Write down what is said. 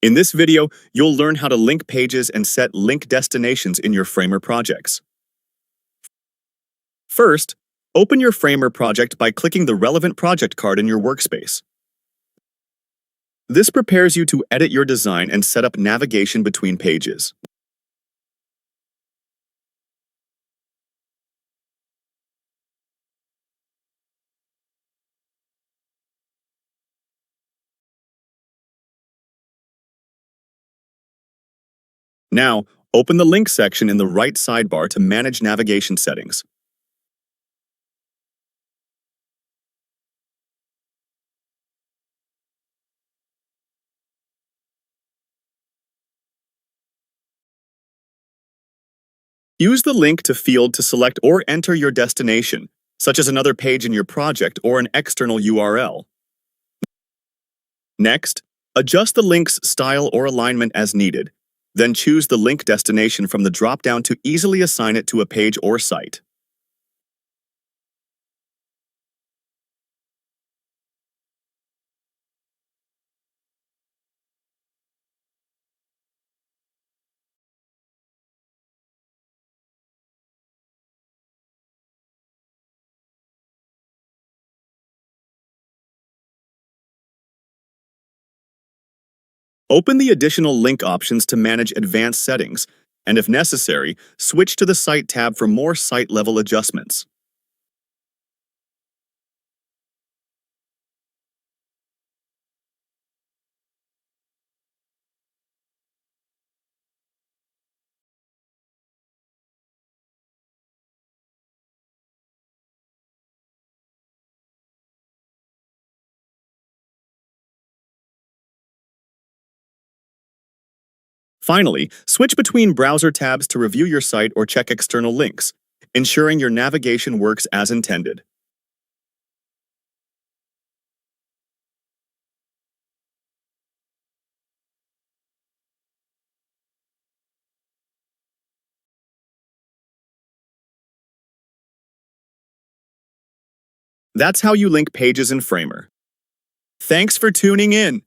In this video, you'll learn how to link pages and set link destinations in your Framer projects. First, open your Framer project by clicking the relevant project card in your workspace. This prepares you to edit your design and set up navigation between pages. Now, open the link section in the right sidebar to manage navigation settings. Use the link to field to select or enter your destination, such as another page in your project or an external URL. Next, adjust the link's style or alignment as needed. Then choose the link destination from the drop-down to easily assign it to a page or site. Open the additional link options to manage advanced settings, and if necessary, switch to the Site tab for more site-level adjustments. Finally, switch between browser tabs to review your site or check external links, ensuring your navigation works as intended. That's how you link pages in Framer. Thanks for tuning in.